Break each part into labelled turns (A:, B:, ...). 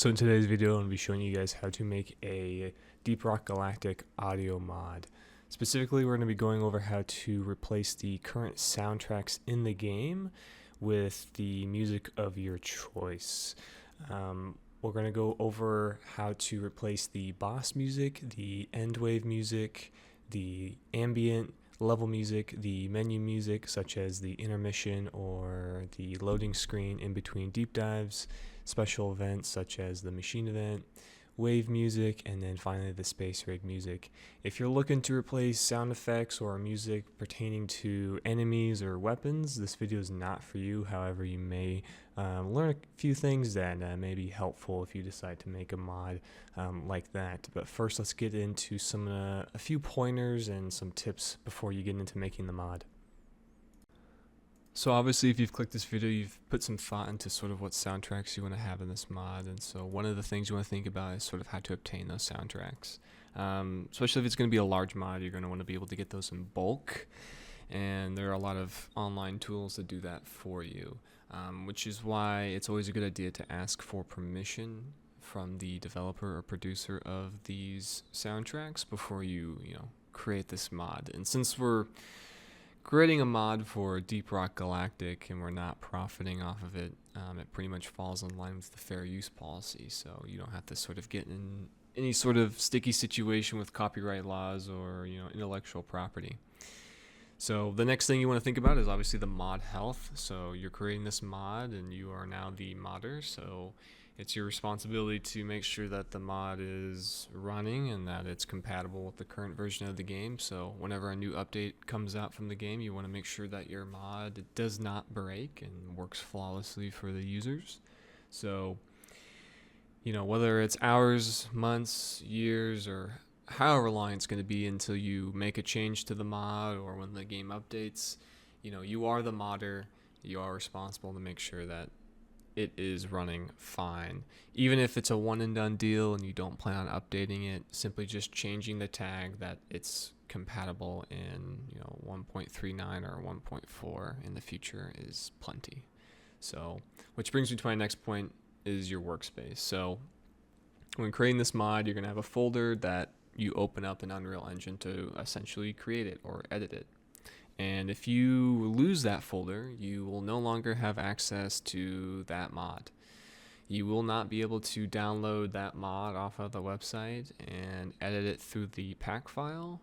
A: So in today's video, I'm going to be showing you guys how to make a Deep Rock Galactic audio mod. Specifically, we're going to be going over how to replace the current soundtracks in the game with the music of your choice. We're going to go over how to replace the boss music, the end wave music, the ambient level music, the menu music such as the intermission or the loading screen in between deep dives, special events such as the machine event, wave music, and then finally the SpaceRig music. If you're looking to replace sound effects or music pertaining to enemies or weapons, this video is not for you. However, you may learn a few things that may be helpful if you decide to make a mod like that. But first, let's get into a few pointers and some tips before you get into making the mod. So obviously, if you've clicked this video, you've put some thought into sort of what soundtracks you want to have in this mod, and so one of the things you want to think about is sort of how to obtain those soundtracks. Especially if it's going to be a large mod, you're going to want to be able to get those in bulk, and there are a lot of online tools that do that for you, which is why it's always a good idea to ask for permission from the developer or producer of these soundtracks before you create this mod. And since we're creating a mod for Deep Rock Galactic and we're not profiting off of it, it pretty much falls in line with the fair use policy, so you don't have to sort of get in any sort of sticky situation with copyright laws or intellectual property. So the next thing you want to think about is obviously the mod health. So you're creating this mod and you are now the modder, so it's your responsibility to make sure that the mod is running and that it's compatible with the current version of the game. So whenever a new update comes out from the game, you want to make sure that your mod does not break and works flawlessly for the users. So, whether it's hours, months, years, or however long it's going to be until you make a change to the mod or when the game updates, you are the modder. You are responsible to make sure that it is running fine. Even if it's a one and done deal and you don't plan on updating it, simply just changing the tag that it's compatible in 1.39 or 1.4 in the future is plenty. So, which brings me to my next point is your workspace. So when creating this mod, you're going to have a folder that you open up in Unreal Engine to essentially create it or edit it. And if you lose that folder, you will no longer have access to that mod. You will not be able to download that mod off of the website and edit it through the pack file,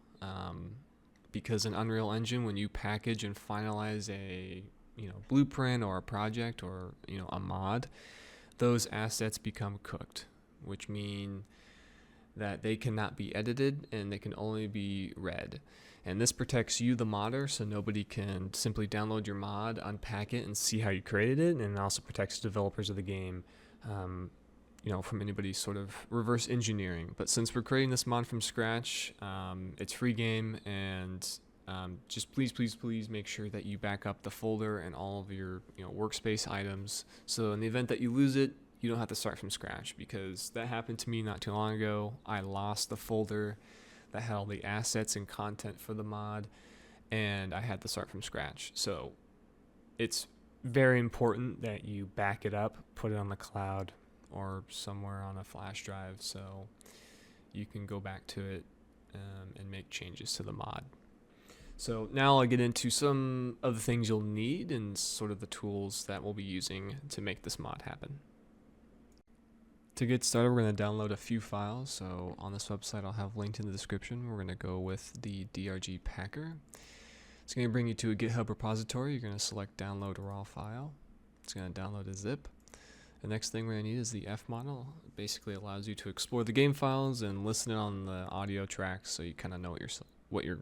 A: because in Unreal Engine, when you package and finalize a blueprint or a project or a mod, those assets become cooked, which mean that they cannot be edited and they can only be read. And this protects you, the modder, so nobody can simply download your mod, unpack it, and see how you created it. And it also protects developers of the game, from anybody sort of reverse engineering. But since we're creating this mod from scratch, it's free game, and just please make sure that you back up the folder and all of your workspace items. So in the event that you lose it, you don't have to start from scratch, because that happened to me not too long ago. I lost the folder that had all the assets and content for the mod, and I had to start from scratch. So it's very important that you back it up, put it on the cloud or somewhere on a flash drive so you can go back to it and make changes to the mod. So now I'll get into some of the things you'll need and sort of the tools that we'll be using to make this mod happen. To get started, we're going to download a few files. So on this website, I'll have linked in the description. We're going to go with the DRG packer. It's going to bring you to a GitHub repository. You're going to select download raw file. It's going to download a zip. The next thing we're going to need is the F model. It basically allows you to explore the game files and listen in on the audio tracks, so you kind of know what you're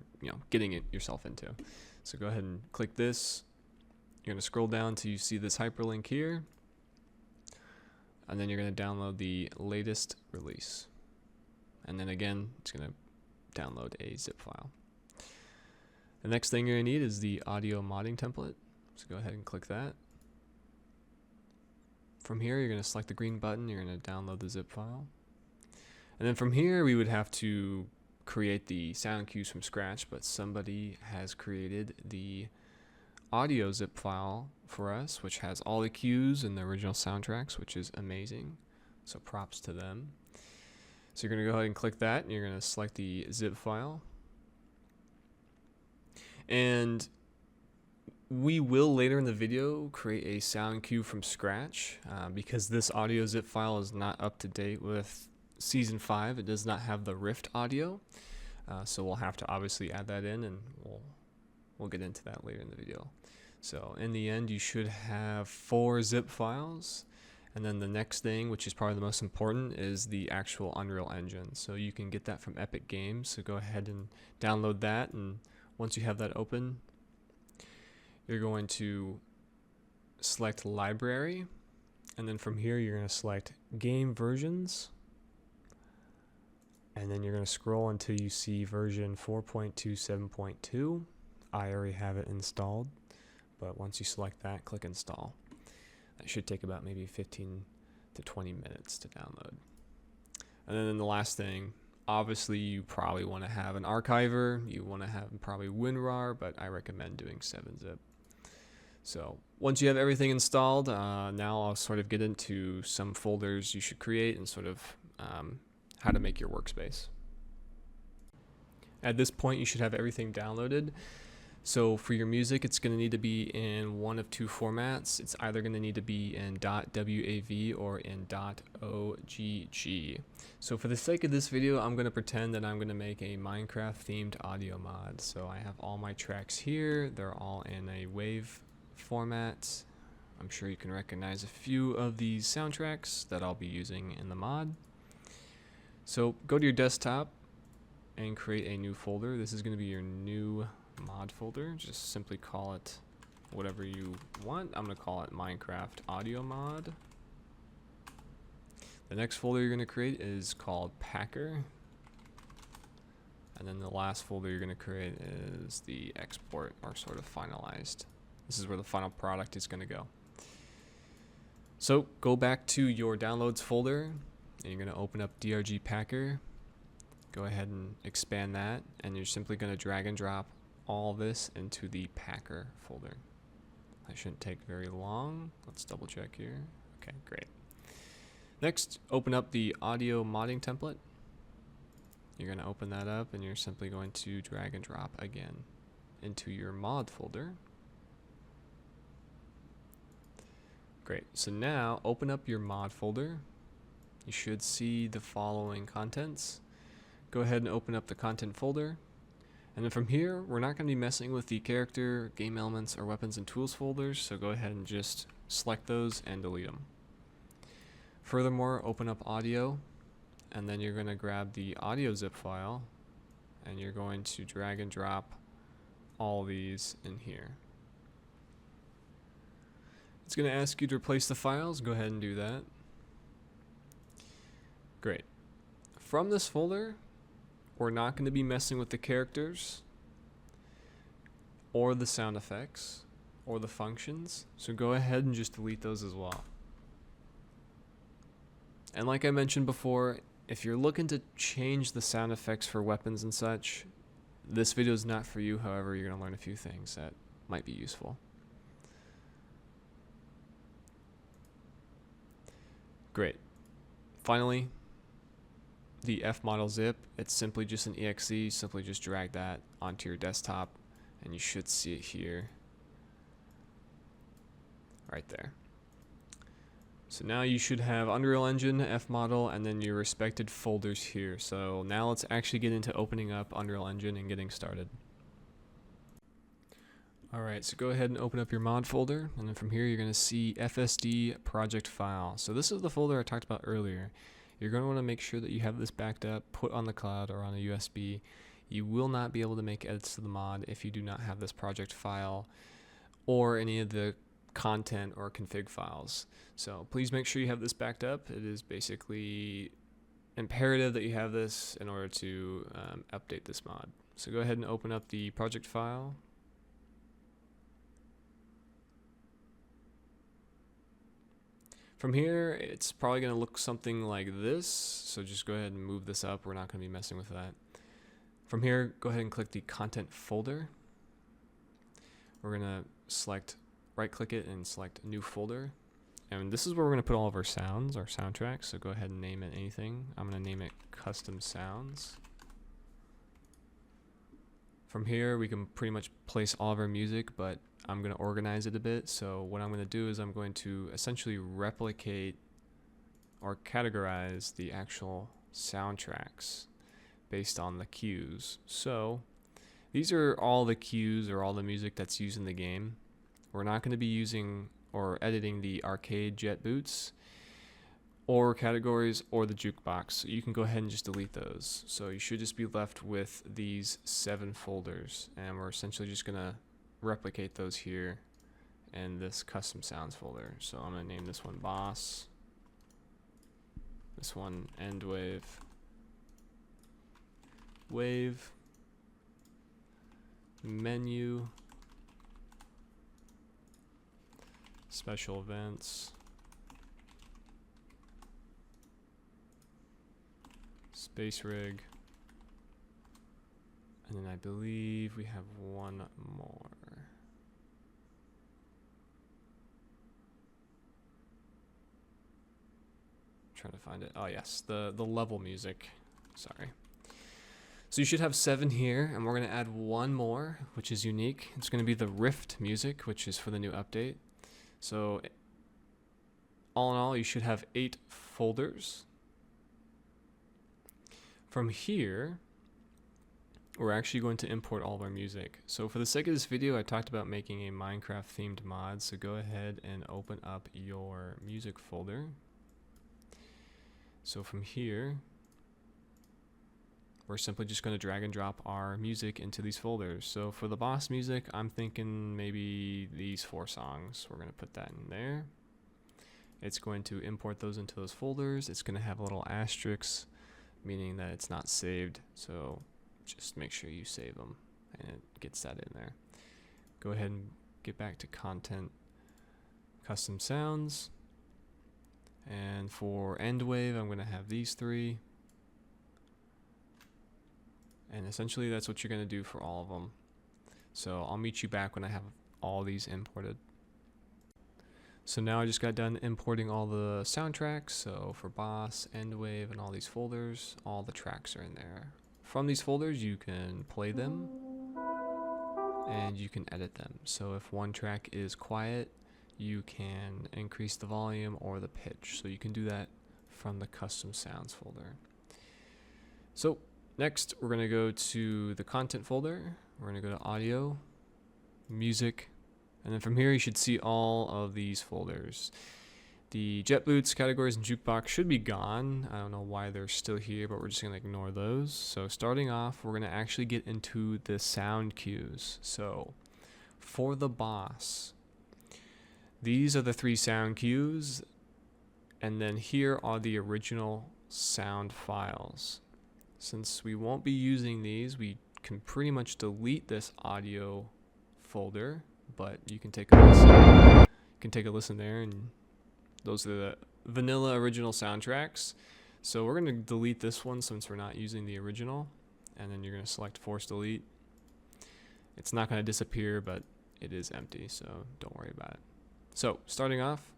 A: getting yourself into. So go ahead and click this. You're going to scroll down till you see this hyperlink here. And then you're going to download the latest release. And then again, it's going to download a zip file. The next thing you're going to need is the audio modding template. So go ahead and click that. From here, you're going to select the green button. You're going to download the zip file. And then from here, we would have to create the sound cues from scratch, but somebody has created the audio zip file for us, which has all the cues and the original soundtracks, which is amazing. So props to them. So you're going to go ahead and click that, and you're going to select the zip file. And we will later in the video create a sound cue from scratch because this audio zip file is not up to date with season 5. It does not have the Rift audio. So we'll have to obviously add that in, and we'll get into that later in the video. So in the end, you should have 4 zip files. And then the next thing, which is probably the most important, is the actual Unreal Engine. So you can get that from Epic Games. So go ahead and download that. And once you have that open, you're going to select Library. And then from here, you're going to select Game Versions. And then you're going to scroll until you see version 4.27.2. I already have it installed. But once you select that, click Install. That should take about maybe 15 to 20 minutes to download. And then the last thing, obviously you probably want to have an archiver. You want to have probably WinRAR, but I recommend doing 7-zip. So once you have everything installed, now I'll sort of get into some folders you should create and sort of how to make your workspace. At this point, you should have everything downloaded. So for your music, it's going to need to be in one of 2 formats. It's either going to need to be in .wav or in .ogg. So for the sake of this video, I'm going to pretend that I'm going to make a Minecraft themed audio mod. So I have all my tracks here. They're all in a WAV format. I'm sure you can recognize a few of these soundtracks that I'll be using in the mod. So go to your desktop and create a new folder. This is going to be your new mod folder. Just simply call it whatever you want. I'm going to call it Minecraft Audio Mod. The next folder you're going to create is called Packer. And then the last folder you're going to create is the export or sort of finalized. This is where the final product is going to go. So go back to your downloads folder and you're going to open up DRG Packer. Go ahead and expand that, and you're simply going to drag and drop all this into the Packer folder. That shouldn't take very long. Let's double check here. Okay, great. Next, open up the audio modding template. You're going to open that up, and you're simply going to drag and drop again into your mod folder. Great. So now open up your mod folder. You should see the following contents. Go ahead and open up the content folder. And then from here, we're not going to be messing with the character, game elements, or weapons and tools folders, so go ahead and just select those and delete them. Furthermore, open up audio, and then you're going to grab the audio zip file, and you're going to drag and drop all these in here. It's going to ask you to replace the files. Go ahead and do that. Great. From this folder, we're not going to be messing with the characters or the sound effects or the functions, so go ahead and just delete those as well. And like I mentioned before, if you're looking to change the sound effects for weapons and such, this video is not for you. However, you're going to learn a few things that might be useful. Great. Finally, the fmodel zip, it's simply just an exe. Simply just drag that onto your desktop and you should see it here, right there. So now you should have Unreal Engine, fmodel, and then your respected folders here. So now let's actually get into opening up Unreal Engine and getting started. Alright, so go ahead and open up your mod folder, and then from here you're going to see FSD project file. So this is the folder I talked about earlier. You're going to want to make sure that you have this backed up, put on the cloud or on a USB. You will not be able to make edits to the mod if you do not have this project file or any of the content or config files. So please make sure you have this backed up. It is basically imperative that you have this in order to update this mod. So go ahead and open up the project file. From here, it's probably going to look something like this, so just go ahead and move this up. We're not going to be messing with that. From here, go ahead and click the content folder. We're going to select, right-click it and select new folder. And this is where we're going to put all of our sounds, our soundtracks. So go ahead and name it anything. I'm going to name it custom sounds. From here, we can pretty much place all of our music, but I'm going to organize it a bit. So what I'm going to do is I'm going to essentially replicate or categorize the actual soundtracks based on the cues. So these are all the cues or all the music that's used in the game. We're not going to be using or editing the arcade jet boots or categories or the jukebox. So you can go ahead and just delete those. So you should just be left with these 7 folders, and we're essentially just going to replicate those here in this custom sounds folder. So I'm going to name this one boss, this one end wave, wave, menu, special events, SpaceRig, and then I believe we have one more. Trying to find it. Oh yes, the level music. Sorry. So you should have 7 here, and we're going to add one more, which is unique. It's going to be the Rift music, which is for the new update. So all in all, you should have 8 folders. From here, we're actually going to import all of our music. So for the sake of this video, I talked about making a Minecraft themed mod. So go ahead and open up your music folder. So from here, we're simply just going to drag and drop our music into these folders. So for the boss music, I'm thinking maybe these 4 songs. We're going to put that in there. It's going to import those into those folders. It's going to have a little asterisk, meaning that it's not saved. So just make sure you save them, and it gets that in there. Go ahead and get back to content, custom sounds. And for end wave, I'm going to have these 3. And essentially that's what you're going to do for all of them. So I'll meet you back when I have all these imported. So now I just got done importing all the soundtracks. So for boss, end wave, and all these folders, all the tracks are in there. From these folders, you can play them and you can edit them. So if one track is quiet, you can increase the volume or the pitch. So you can do that from the custom sounds folder. So next, we're going to go to the content folder. We're going to go to audio, music, and then from here you should see all of these folders. The jet boots, categories, and jukebox should be gone. I don't know why they're still here, but we're just going to ignore those. So starting off, we're going to actually get into the sound cues. So for the boss, these are the 3 sound cues, and then here are the original sound files. Since we won't be using these, we can pretty much delete this audio folder, but you can take a listen. You can take a listen there, and those are the vanilla original soundtracks. So we're going to delete this one since we're not using the original, and then you're going to select force delete. It's not going to disappear, but it is empty, so don't worry about it. So starting off,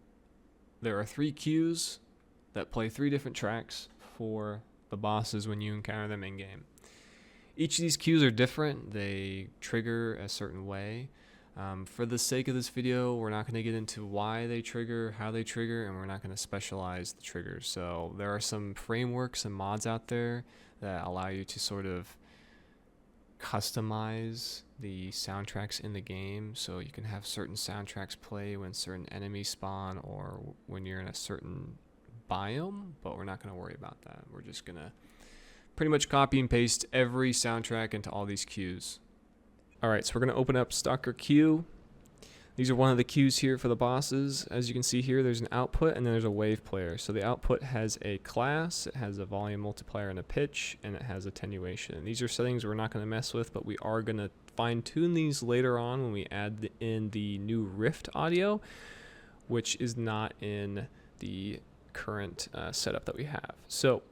A: there are 3 cues that play 3 different tracks for the bosses when you encounter them in game. Each of these cues are different. They trigger a certain way. For the sake of this video, we're not going to get into why they trigger, how they trigger, and we're not going to specialize the triggers. So there are some frameworks and mods out there that allow you to sort of customize the soundtracks in the game. So you can have certain soundtracks play when certain enemies spawn or when you're in a certain biome, but we're not going to worry about that. We're just going to pretty much copy and paste every soundtrack into all these cues. Alright, so we're going to open up Stalker Cue. These are one of the cues here for the bosses. As you can see here, there's an output and then there's a wave player. So the output has a class, it has a volume multiplier and a pitch, and it has attenuation. These are settings we're not going to mess with, but we are going to fine tune these later on when we add in the new Rift audio, which is not in the current setup that we have. So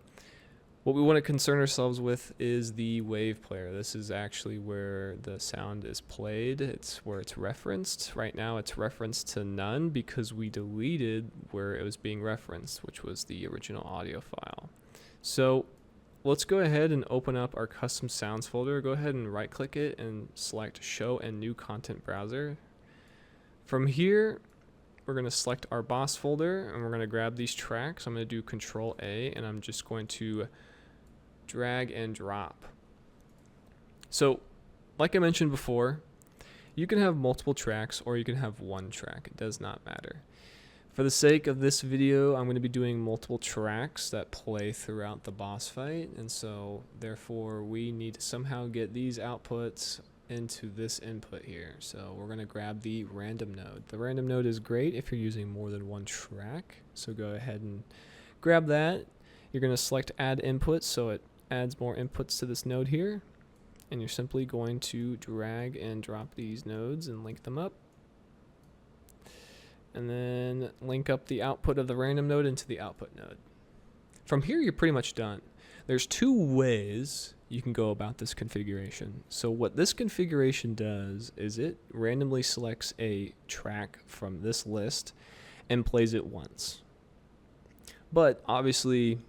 A: What we want to concern ourselves with is the wave player. This is actually where the sound is played. It's where it's referenced. Right now it's referenced to none because we deleted where it was being referenced, which was the original audio file. So let's go ahead and open up our custom sounds folder. Go ahead and right click it and select show and new content browser. From here, we're going to select our boss folder and we're going to grab these tracks. I'm going to do Control A and I'm just going to drag and drop. So like I mentioned before, you can have multiple tracks or you can have one track. It does not matter. For the sake of this video, I'm going to be doing multiple tracks that play throughout the boss fight, and so therefore we need to somehow get these outputs into this input here. So we're going to grab the random node. The random node is great if you're using more than one track, so go ahead and grab that. You're going to select add input so it adds more inputs to this node here, and you're simply going to drag and drop these nodes and link them up, and then link up the output of the random node into the output node. From here you're pretty much done. There's two ways you can go about this configuration. So what this configuration does is it randomly selects a track from this list and plays it once. But obviously,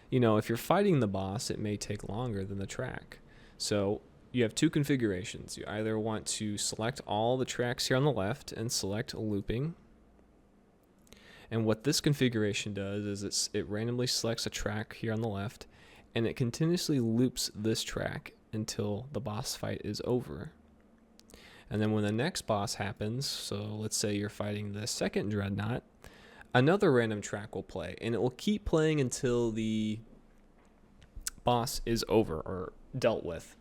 A: you know, if you're fighting the boss, it may take longer than the track. So you have two configurations. You either want to select all the tracks here on the left and select looping. And what this configuration does is it randomly selects a track here on the left and it continuously loops this track until the boss fight is over. And then when the next boss happens, so let's say you're fighting the second dreadnought, another random track will play, and it will keep playing until the boss is over or dealt with.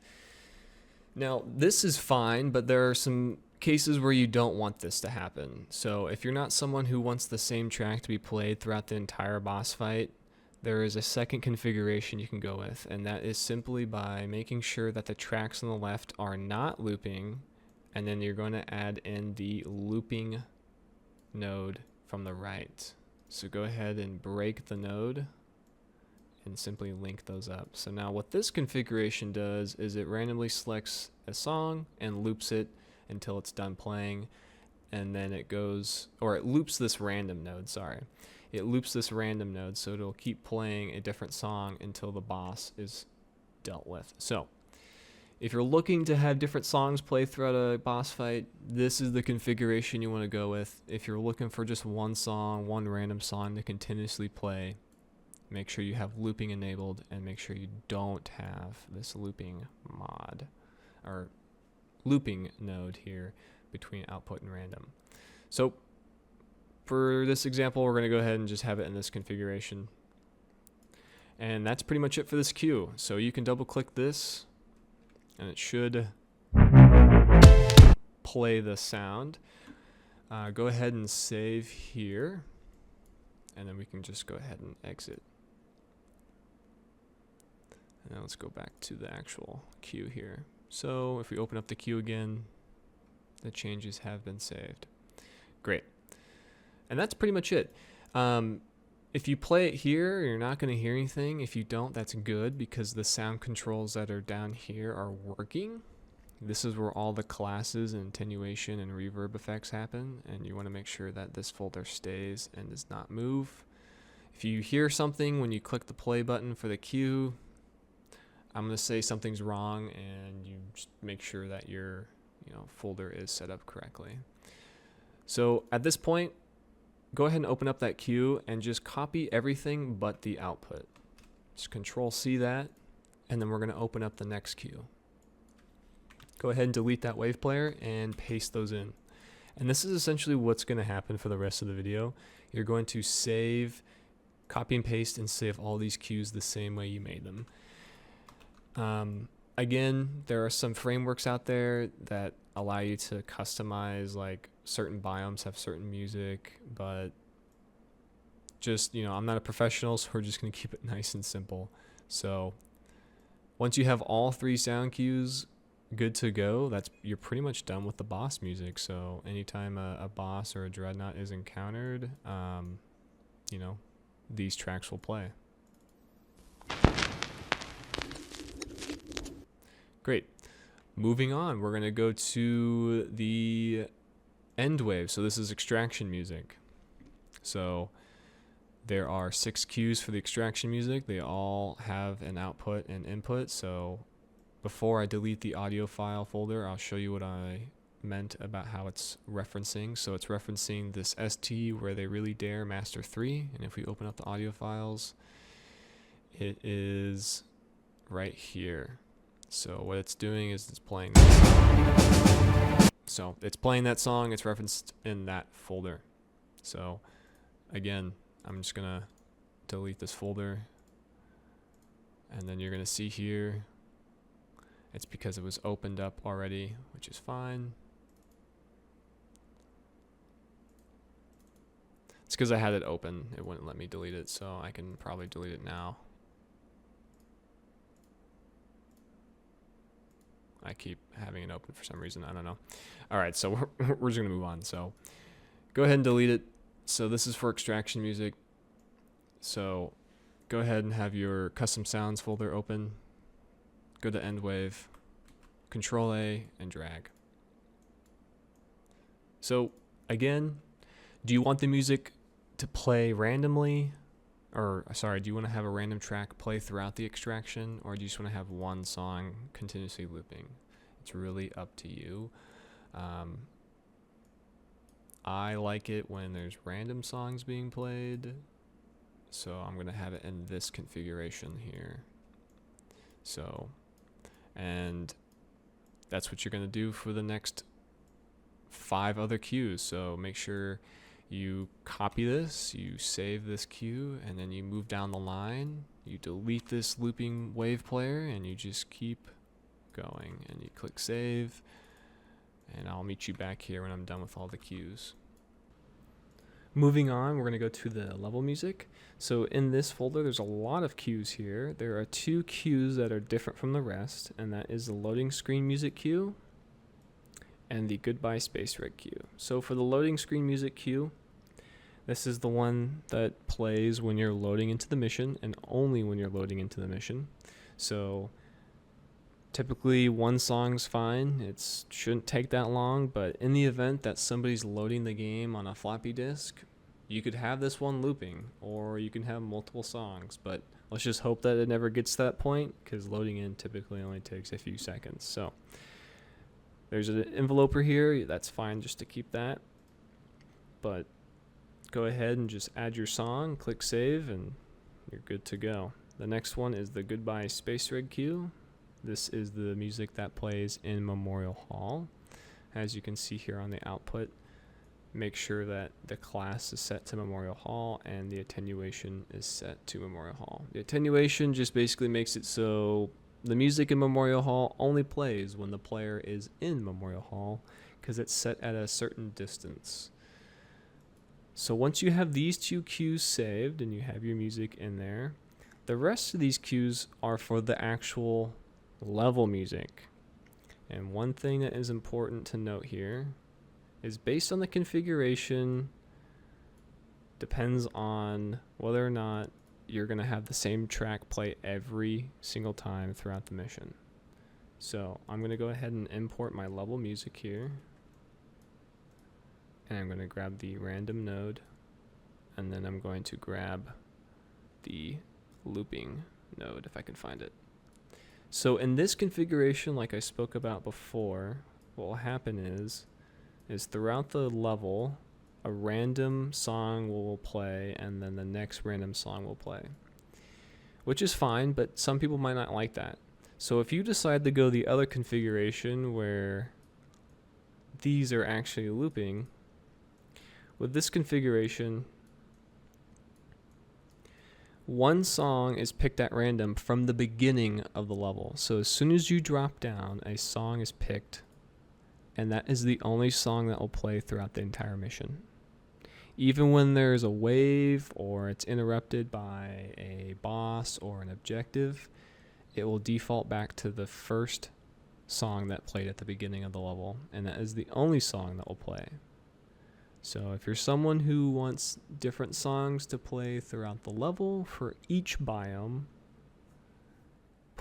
A: Now, this is fine, but there are some cases where you don't want this to happen. So if you're not someone who wants the same track to be played throughout the entire boss fight, there is a second configuration you can go with, and that is simply by making sure that the tracks on the left are not looping, and then you're going to add in the looping node from the right. So go ahead and break the node and simply link those up. So now what this configuration does is it randomly selects a song and loops it until it's done playing, and then it goes, or it loops this random node, sorry. It loops this random node so it'll keep playing a different song until the boss is dealt with. So if you're looking to have different songs play throughout a boss fight, this is the configuration you want to go with. If you're looking for just one song, one random song to continuously play, make sure you have looping enabled and make sure you don't have this looping mod or looping node here between output and random. So for this example, we're going to go ahead and just have it in this configuration. And that's pretty much it for this cue. So you can double click this and it should play the sound. Go ahead and save here, and then we can just go ahead and exit. And now let's go back to the actual queue here. So if we open up the queue again, the changes have been saved. Great. And that's pretty much it. If you play it here, you're not going to hear anything. If you don't, that's good because the sound controls that are down here are working. This is where all the classes and attenuation and reverb effects happen, and you want to make sure that this folder stays and does not move. If you hear something when you click the play button for the cue, I'm going to say something's wrong, and you just make sure that your folder is set up correctly. So at this point, go ahead and open up that queue and just copy everything but the output. Just Control C that, and then we're going to open up the next queue. Go ahead and delete that wave player and paste those in. And this is essentially what's going to happen for the rest of the video. You're going to save, copy and paste, and save all these cues the same way you made them. Again, there are some frameworks out there that allow you to customize, like certain biomes have certain music, but just, I'm not a professional, so we're just going to keep it nice and simple. So once you have all three sound cues good to go, you're pretty much done with the boss music. So anytime a boss or a dreadnought is encountered, these tracks will play. Great. Moving on, we're going to go to the end wave. So this is extraction music. So there are 6 cues for the extraction music. They all have an output and input. So before I delete the audio file folder, I'll show you what I meant about how it's referencing. So it's referencing this ST Where They Really Dare Master 3. And if we open up the audio files, it is right here. So what it's doing is it's playing that song. So it's playing that song. It's referenced in that folder. So again, I'm just going to delete this folder. And then you're going to see here, it's because it was opened up already, which is fine. It's because I had it open. It wouldn't let me delete it, so I can probably delete it now. I keep having it open for some reason. I don't know. All right, so we're just going to move on. So go ahead and delete it. So this is for extraction music. So go ahead and have your custom sounds folder open. Go to end wave, Control A, and drag. So again, do you want the music to play randomly? Or sorry, do you want to have a random track play throughout the extraction, or do you just want to have one song continuously looping? It's really up to you. I like it when there's random songs being played, so I'm going to have it in this configuration here. So, and that's what you're going to do for the next 5 other cues. So make sure you copy this, you save this cue, and then you move down the line, you delete this looping wave player, and you just keep going, and you click save, and I'll meet you back here when I'm done with all the cues. Moving on, we're going to go to the level music. So in this folder, there's a lot of cues here. There are 2 cues that are different from the rest, and that is the loading screen music cue and the Goodbye SpaceRig cue. So for the loading screen music cue, this is the one that plays when you're loading into the mission, and only when you're loading into the mission. So typically 1 song's fine. It shouldn't take that long, but in the event that somebody's loading the game on a floppy disk, you could have this one looping, or you can have multiple songs, but let's just hope that it never gets to that point, because loading in typically only takes a few seconds. So there's an enveloper here. That's fine just to keep that. But go ahead and just add your song, click save, and you're good to go. The next one is the Goodbye SpaceRig cue. This is the music that plays in Memorial Hall. As you can see here on the output, make sure that the class is set to Memorial Hall and the attenuation is set to Memorial Hall. The attenuation just basically makes it so the music in Memorial Hall only plays when the player is in Memorial Hall, because it's set at a certain distance. So once you have these 2 cues saved and you have your music in there, the rest of these cues are for the actual level music. And one thing that is important to note here is, based on the configuration, depends on whether or not you're going to have the same track play every single time throughout the mission. So I'm going to go ahead and import my level music here, and I'm going to grab the random node, and then I'm going to grab the looping node if I can find it. So in this configuration, like I spoke about before, what will happen is throughout the level, a random song will play, and then the next random song will play, which is fine, but some people might not like that. So if you decide to go the other configuration where these are actually looping, with this configuration, one song is picked at random from the beginning of the level. So as soon as you drop down, a song is picked, and that is the only song that will play throughout the entire mission. Even when there's a wave or it's interrupted by a boss or an objective, it will default back to the first song that played at the beginning of the level, and that is the only song that will play. So if you're someone who wants different songs to play throughout the level for each biome,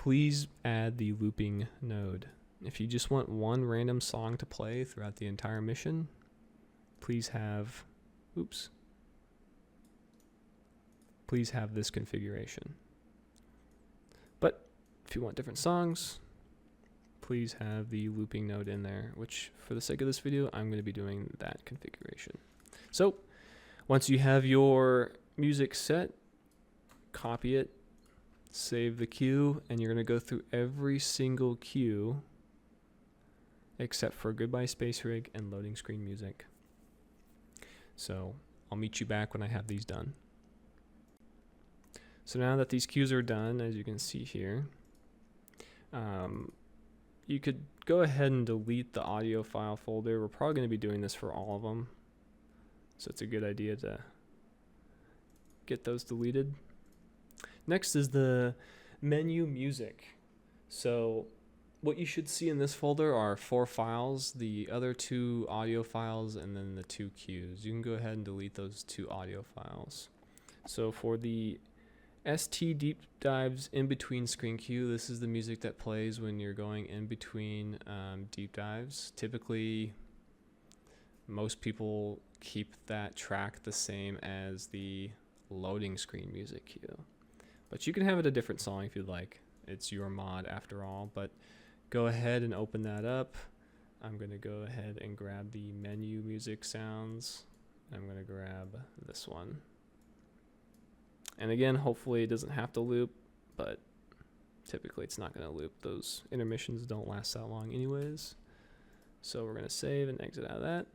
A: please add the looping node. If you just want one random song to play throughout the entire mission, please have, please have this configuration. But if you want different songs, please have the looping node in there, which for the sake of this video, I'm going to be doing that configuration. So once you have your music set, copy it, save the queue, and you're going to go through every single queue except for Goodbye SpaceRig and Loading Screen Music. So I'll meet you back when I have these done. So now that these queues are done, as you can see here, you could go ahead and delete the audio file folder. We're probably going to be doing this for all of them, so it's a good idea to get those deleted. Next is the menu music. So what you should see in this folder are 4 files, the other 2 audio files, and then the 2 queues. You can go ahead and delete those 2 audio files. So for the ST deep dives in between screen queue, this is the music that plays when you're going in between deep dives. Typically, most people keep that track the same as the loading screen music queue. But you can have it a different song if you'd like. It's your mod after all, but go ahead and open that up. I'm going to go ahead and grab the menu music sounds. I'm going to grab this one. And again, hopefully it doesn't have to loop, but typically it's not going to loop. Those intermissions don't last that long anyways. So we're going to save and exit out of that.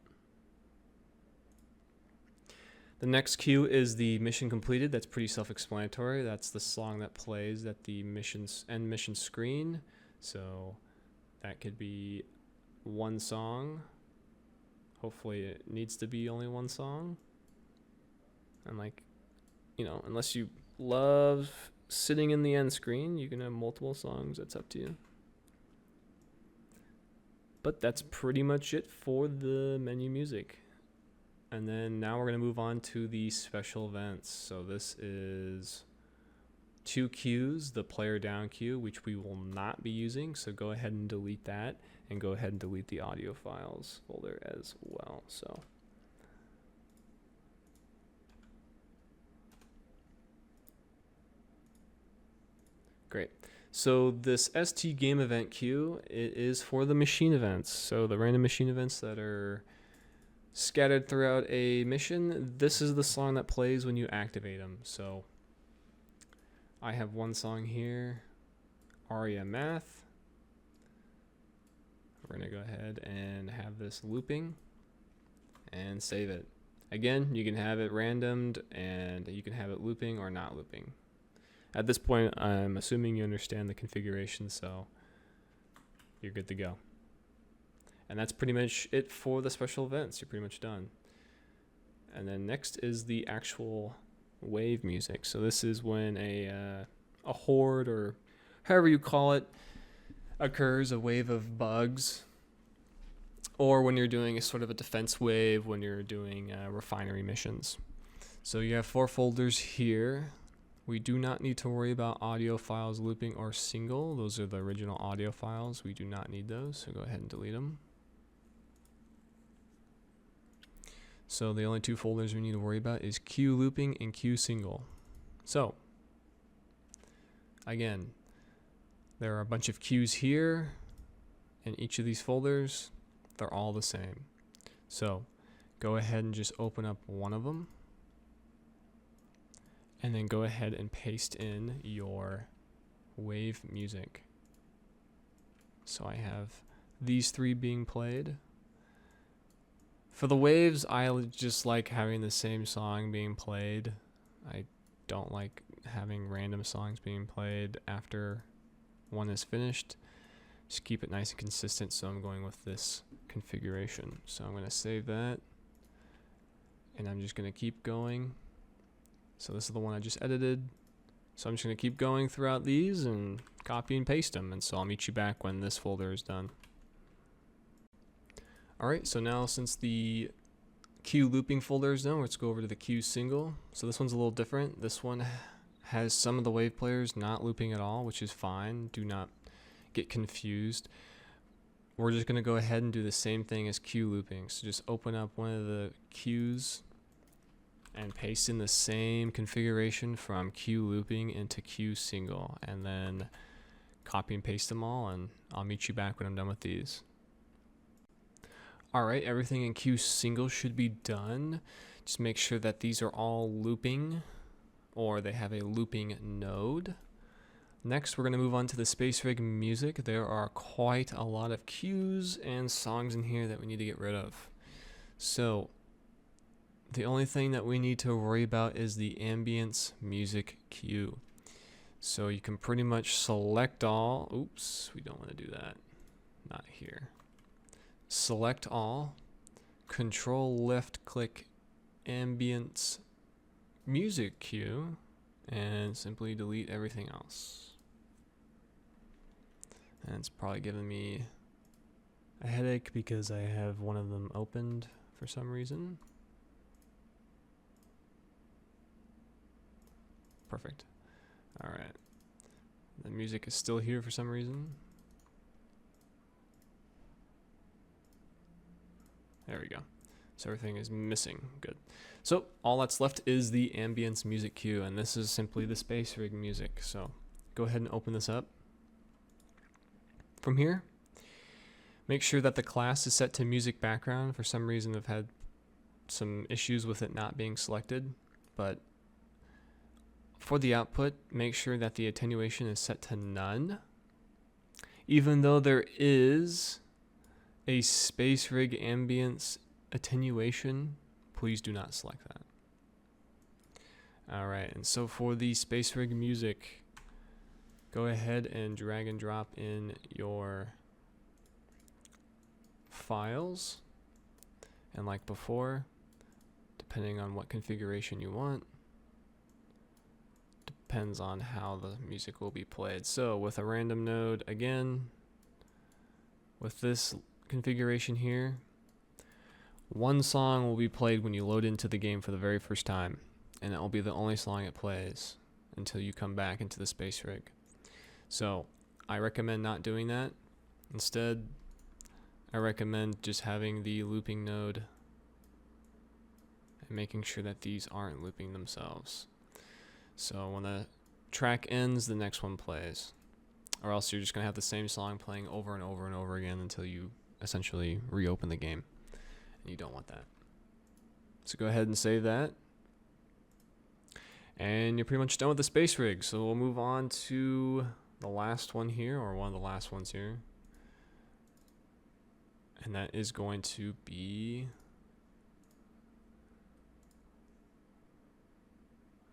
A: The next queue is the mission completed. That's pretty self-explanatory. That's the song that plays at the end mission screen. So that could be one song. Hopefully it needs to be only one song. And like, you know, unless you love sitting in the end screen, you can have multiple songs. That's up to you. But that's pretty much it for the menu music. And then now we're going to move on to the special events. So this is 2 queues, the player down queue, which we will not be using. So go ahead and delete that, and go ahead and delete the audio files folder as well. So great. So this ST game event queue, it is for the machine events. So the random machine events that are scattered throughout a mission, this is the song that plays when you activate them. So I have one song here, Aria Math. We're going to go ahead and have this looping and save it. Again, you can have it randomed and you can have it looping or not looping. At this point, I'm assuming you understand the configuration, so you're good to go. And that's pretty much it for the special events. You're pretty much done. And then next is the actual wave music. So this is when a horde, or however you call it, occurs, a wave of bugs. Or when you're doing a sort of a defense wave, when you're doing refinery missions. So you have 4 folders here. We do not need to worry about audio files looping or single. Those are the original audio files. We do not need those, so go ahead and delete them. So the only 2 folders we need to worry about is queue looping and queue single. So again, there are a bunch of queues here in each of these folders. They're all the same. So go ahead and just open up one of them, and then go ahead and paste in your wave music. So I have these 3 being played. For the waves, I just like having the same song being played. I don't like having random songs being played after one is finished. Just keep it nice and consistent, so I'm going with this configuration. So I'm going to save that, and I'm just going to keep going. So this is the one I just edited. So I'm just going to keep going throughout these and copy and paste them, and so I'll meet you back when this folder is done. Alright, so now since the queue looping folder is done, let's go over to the queue single. So this one's a little different. This one has some of the wave players not looping at all, which is fine. Do not get confused. We're just going to go ahead and do the same thing as cue looping. So just open up one of the cues and paste in the same configuration from cue looping into cue single, and then copy and paste them all, and I'll meet you back when I'm done with these. Alright, everything in cue single should be done. Just make sure that these are all looping, or they have a looping node. Next, we're going to move on to the SpaceRig music. There are quite a lot of cues and songs in here that we need to get rid of. So, the only thing that we need to worry about is the ambience music cue. So you can pretty much select all. Oops, we don't want to do that. Not here. Select all. Control left click ambience music cue, and simply delete everything else. And it's probably giving me a headache because I have one of them opened for some reason. Perfect. Alright. The music is still here for some reason. There we go. So everything is missing. Good. So all that's left is the ambience music cue, and this is simply the SpaceRig music. So go ahead and open this up. From here, make sure that the class is set to music background. For some reason I've had some issues with it not being selected, but for the output, make sure that the attenuation is set to none. Even though there is a SpaceRig ambience attenuation, please do not select that. Alright, and so for the SpaceRig music, go ahead and drag and drop in your files. And like before, depending on what configuration you want, depends on how the music will be played. So with a random node, again, with this configuration here, one song will be played when you load into the game for the very first time, and that will be the only song it plays until you come back into the SpaceRig. So I recommend not doing that. Instead, I recommend just having the looping node and making sure that these aren't looping themselves. So when the track ends, the next one plays. Or else you're just going to have the same song playing over and over and over again until you essentially reopen the game. And you don't want that. So go ahead and save that. And you're pretty much done with the SpaceRig. So we'll move on to the last one here, or one of the last ones here. And that is going to be,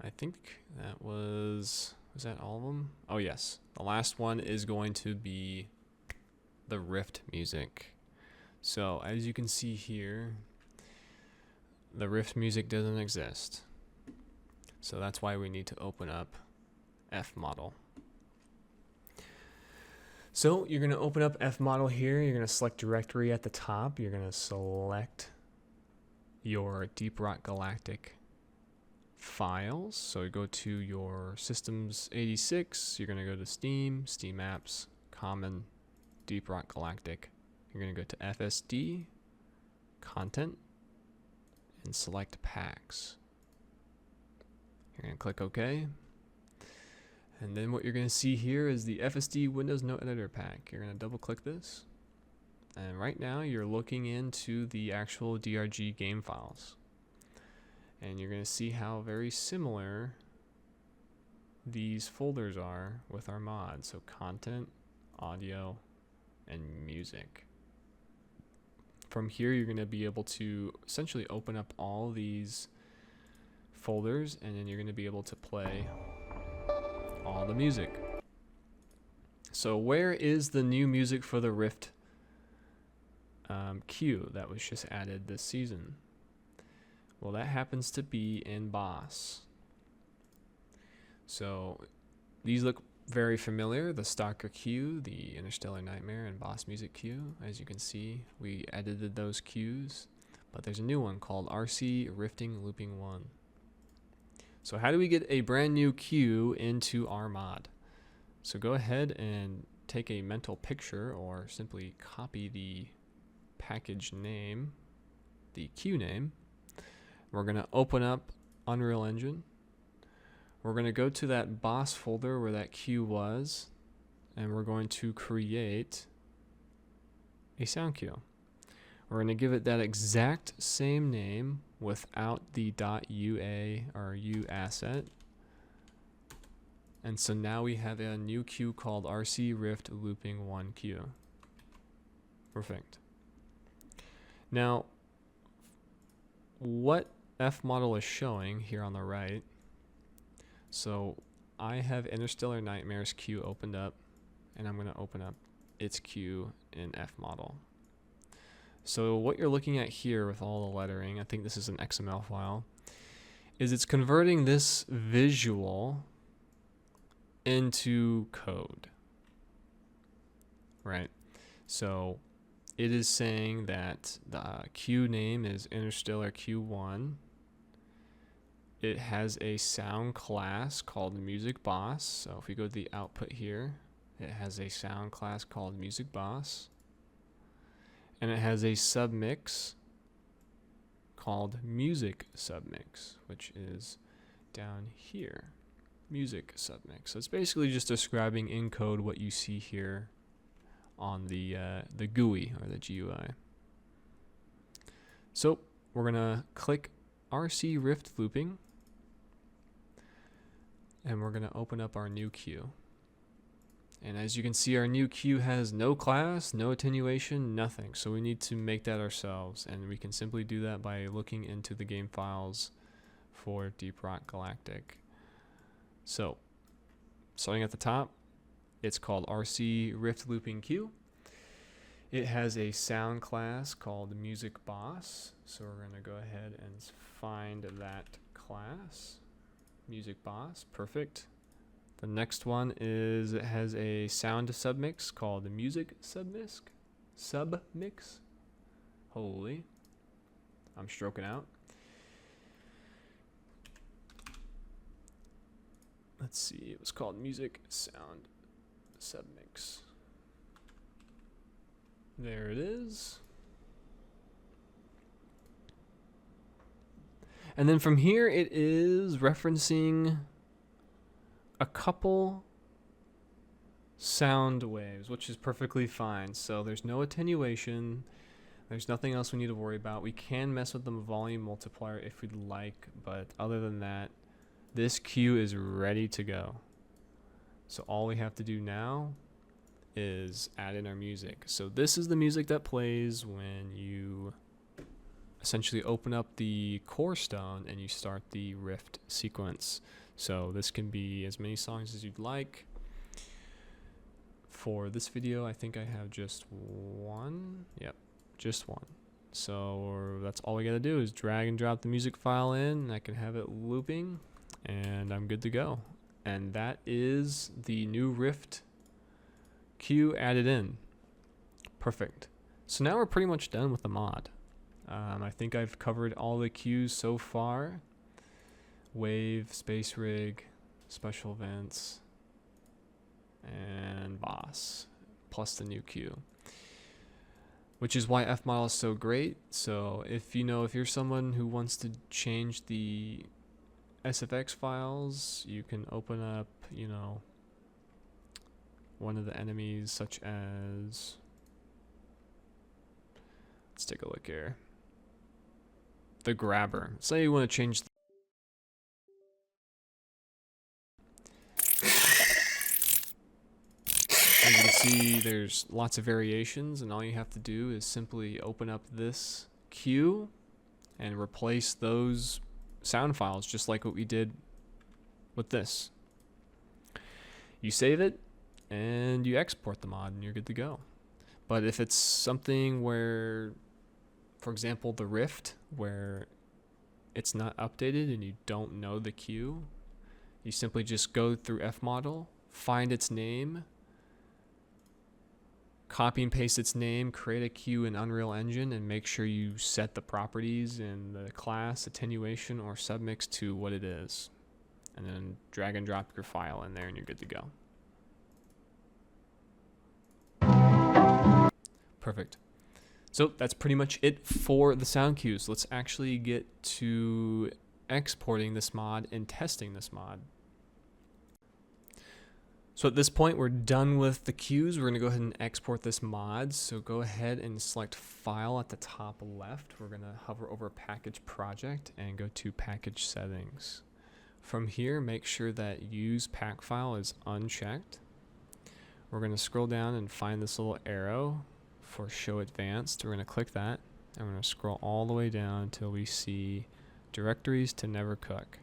A: I think that was that all of them? Oh yes, the last one is going to be the Rift music. So as you can see here, the Rift music doesn't exist. So that's why we need to open up fmodel. So you're going to open up fmodel here. You're going to select directory at the top. You're going to select your Deep Rock Galactic files. So you go to your Systems 86. You're going to go to Steam, Steam Apps, Common, Deep Rock Galactic. You're going to go to FSD, Content, and select Packs. You're going to click OK. And then what you're going to see here is the FSD Windows Note Editor pack. You're going to double click this. And right now you're looking into the actual DRG game files. And you're going to see how very similar these folders are with our mod. So content, audio, and music. From here you're going to be able to essentially open up all these folders, and then you're going to be able to play all the music. So where is the new music for the Rift queue that was just added this season? Well, that happens to be in Boss. So these look very familiar. The Stalker queue, the Interstellar Nightmare, and Boss music queue. As you can see, we edited those queues, but there's a new one called RC Rifting Looping 1. So how do we get a brand new cue into our mod? So go ahead and take a mental picture, or simply copy the package name, the cue name. We're going to open up Unreal Engine. We're going to go to that boss folder where that cue was, and we're going to create a sound cue. We're going to give it that exact same name without the .ua or u asset. And so now we have a new cue called RC Rift Looping 1 cue. Perfect. Now, what fmodel is showing here on the right, so I have Interstellar Nightmares cue opened up, and I'm going to open up its cue in fmodel. So what you're looking at here with all the lettering, I think this is an XML file, is it's converting this visual into code, right? So it is saying that the cue name is Interstellar Q1. It has a sound class called Music Boss. So if we go to the output here, it has a sound class called Music Boss. And it has a submix called Music Submix, which is down here. Music submix. So it's basically just describing in code what you see here on the GUI or the GUI. So we're gonna click RC Rift Looping, and we're gonna open up our new cue. And as you can see, our new cue has no class, no attenuation, nothing. So we need to make that ourselves, and we can simply do that by looking into the game files for Deep Rock Galactic. So, starting at the top, it's called RC Rift Looping Cue. It has a sound class called Music Boss. So we're going to go ahead and find that class, Music Boss. Perfect. The next one is it has a sound submix called the Music Submix. Holy, I'm stroking out. Let's see, it was called Music Sound Submix. There it is. And then from here, it is referencing a couple sound waves, which is perfectly fine. So there's no attenuation. There's nothing else we need to worry about. We can mess with the volume multiplier if we'd like, but other than that, this cue is ready to go. So all we have to do now is add in our music. So this is the music that plays when you essentially open up the core stone and you start the rift sequence. So this can be as many songs as you'd like. For this video, I think I have just one. Yep, just one. So that's all we gotta do is drag and drop the music file in, and I can have it looping, and I'm good to go. And that is the new rift cue added in. Perfect. So now we're pretty much done with the mod. I think I've covered all the cues so far. Wave, SpaceRig, special events, and boss, plus the new cue. Which is why fmodel is so great. So if you're someone who wants to change the SFX files, you can open up, one of the enemies, such as, let's take a look here, the grabber. Say you want to change as you can see, there's lots of variations, and all you have to do is simply open up this cue and replace those sound files, just like what we did with this. You save it and you export the mod and you're good to go. But if it's something where, for example, the rift, where it's not updated and you don't know the cue, you simply just go through fmodel, find its name, copy and paste its name, create a cue in Unreal Engine, and make sure you set the properties in the class, attenuation, or submix to what it is. and then drag and drop your file in there and you're good to go. Perfect. So that's pretty much it for the sound cues. Let's actually get to exporting this mod and testing this mod. So at this point, we're done with the cues. We're going to go ahead and export this mod. So go ahead and select File at the top left. We're going to hover over Package Project and go to Package Settings. From here, make sure that Use Pack File is unchecked. We're going to scroll down and find this little arrow for Show Advanced. We're going to click that, and we're going to scroll all the way down until we see Directories to Never Cook.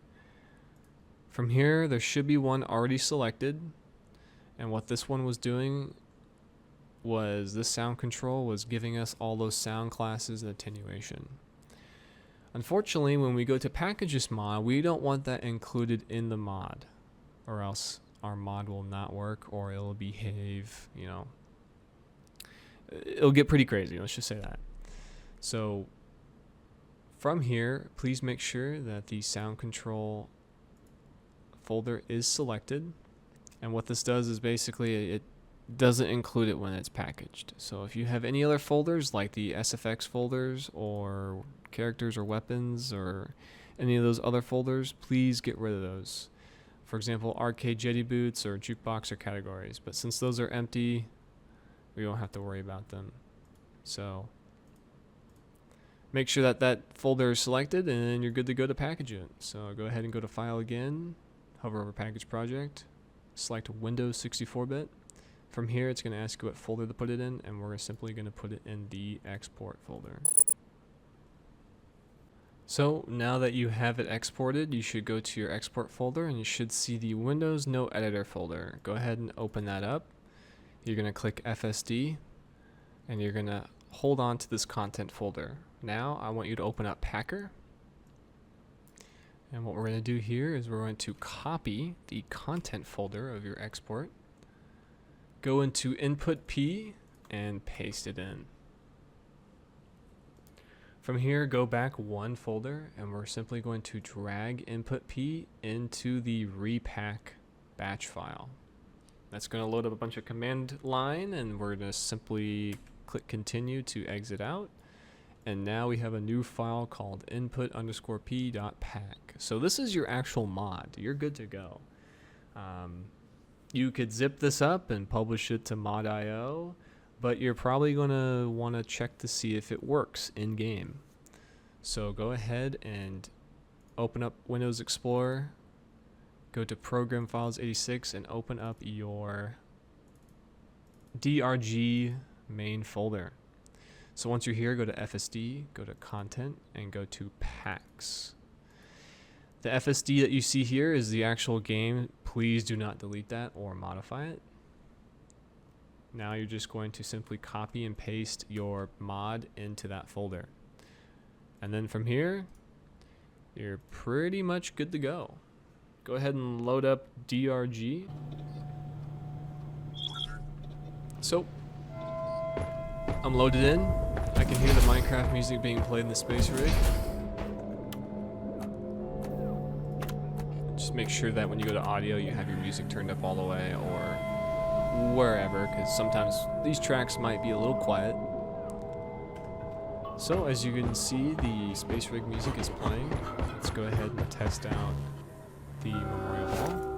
A: From here, there should be one already selected. And what this one was doing was this sound control was giving us all those sound classes and attenuation. Unfortunately, when we go to package this mod, we don't want that included in the mod, or else our mod will not work, or it'll behave, you know, it'll get pretty crazy. Let's just say that. So from here, please make sure that the sound control folder is selected. And what this does is basically it doesn't include it when it's packaged. So if you have any other folders like the SFX folders or characters or weapons or any of those other folders, please get rid of those. For example, arcade jetty boots or jukebox or categories. But since those are empty, we don't have to worry about them. So make sure that that folder is selected and then you're good to go to package it. So go ahead and go to File again, hover over Package Project. Select Windows 64-bit. From here, it's going to ask you what folder to put it in, and we're simply going to put it in the export folder. So now that you have it exported, you should go to your export folder, and you should see the Windows Note Editor folder. Go ahead and open that up. You're going to click FSD, and you're going to hold on to this content folder. Now, I want you to open up Packer. And what we're going to do here is we're going to copy the content folder of your export, go into Input P, and paste it in. From here, go back one folder, and we're simply going to drag Input P into the repack batch file. That's going to load up a bunch of command line, and we're going to simply click Continue to exit out. And now we have a new file called input_p.pack. So this is your actual mod. You're good to go. You could zip this up and publish it to mod.io, but you're probably going to want to check to see if it works in game. So go ahead and open up Windows Explorer, go to Program Files 86, and open up your DRG main folder. So once you're here, go to FSD, go to Content, and go to Packs. The FSD that you see here is the actual game. Please do not delete that or modify it. Now you're just going to simply copy and paste your mod into that folder. And then from here, you're pretty much good to go. Go ahead and load up DRG. So I'm loaded in. I can hear the Minecraft music being played in the SpaceRig. Just make sure that when you go to audio, you have your music turned up all the way or wherever, because sometimes these tracks might be a little quiet. So as you can see, the SpaceRig music is playing. Let's go ahead and test out the Memorial Hall.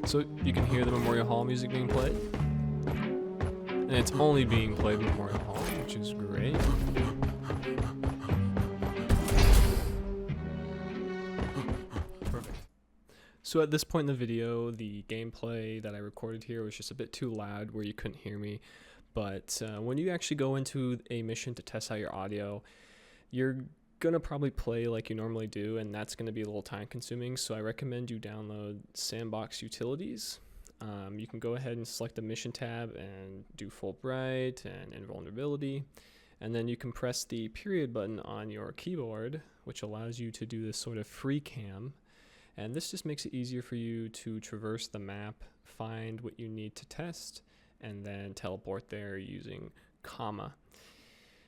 A: So you can hear the Memorial Hall music being played. And it's only being played in Memorial Hall, which is great. Perfect. So at this point in the video, the gameplay that I recorded here was just a bit too loud where you couldn't hear me. But when you actually go into a mission to test out your audio, you're gonna probably play like you normally do, and that's gonna be a little time consuming. So I recommend you download Sandbox Utilities. You can go ahead and select the mission tab and do Fulbright and invulnerability, and then you can press the period button on your keyboard, which allows you to do this sort of free cam, and this just makes it easier for you to traverse the map find what you need to test, and then teleport there using comma.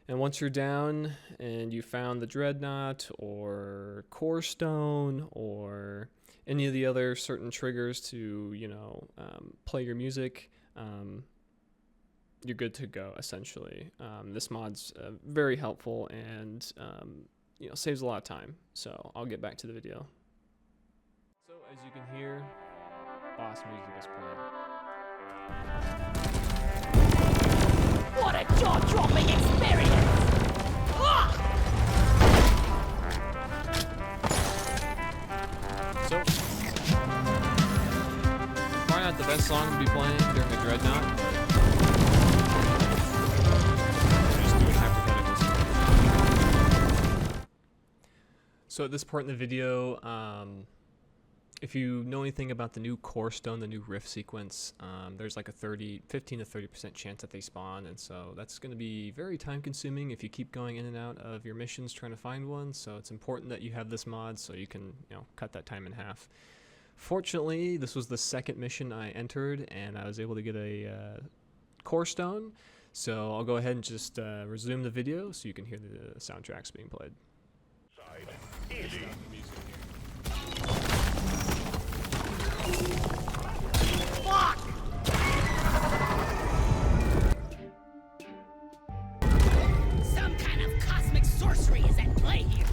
A: And once you're down and you found the dreadnought or core stone or any of the other certain triggers to, play your music, you're good to go, essentially. This mod's very helpful and, saves a lot of time. So I'll get back to the video. So as you can hear, boss music is playing.
B: What a jaw-dropping experience!
A: So, probably not the best song to be playing during a dreadnought, but just doing hypotheticals. So at this part in the video, if you know anything about the new core stone, the new rift sequence, there's like a 15 to 30% chance that they spawn, and so that's going to be very time consuming if you keep going in and out of your missions trying to find one. So it's important that you have this mod so you can cut that time in half. Fortunately, this was the second mission I entered and I was able to get a core stone, so I'll go ahead and just resume the video so you can hear the soundtracks being played.
C: Easy.
B: Fuck! Some kind of cosmic sorcery is at play here.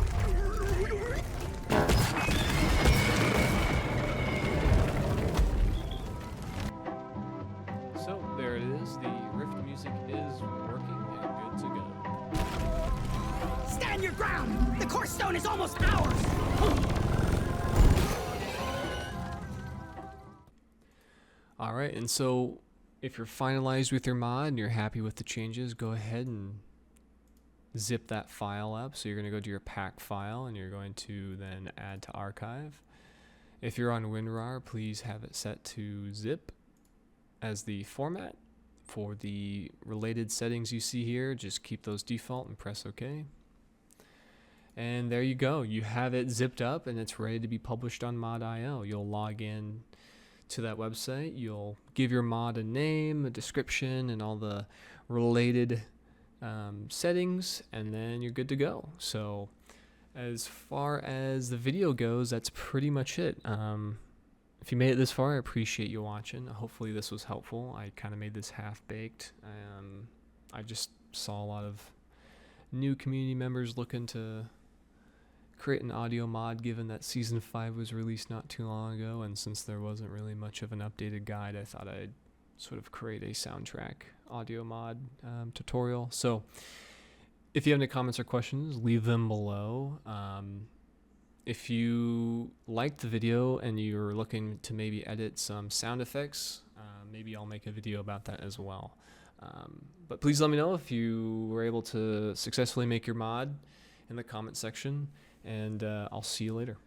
A: So there it is, the rift music is working and good to go.
B: Stand your ground! The core stone is almost ours!
A: Alright, and so if you're finalized with your mod and you're happy with the changes, go ahead and zip that file up. So you're going to go to your pack file and you're going to then add to archive. If you're on WinRAR, please have it set to zip as the format. For the related settings you see here, just keep those default and press OK. And there you go. You have it zipped up and it's ready to be published on mod.io. You'll log in to that website, you'll give your mod a name, a description, and all the related settings, and then you're good to go. So as far as the video goes, that's pretty much it. If you made it this far, I appreciate you watching. Hopefully this was helpful. I kind of made this half-baked. I just saw a lot of new community members looking to create an audio mod, given that Season 5 was released not too long ago, and since there wasn't really much of an updated guide, I thought I'd sort of create a soundtrack audio mod tutorial. So if you have any comments or questions, leave them below. If you liked the video and you're looking to maybe edit some sound effects, maybe I'll make a video about that as well. But please let me know if you were able to successfully make your mod in the comment section, and I'll see you later.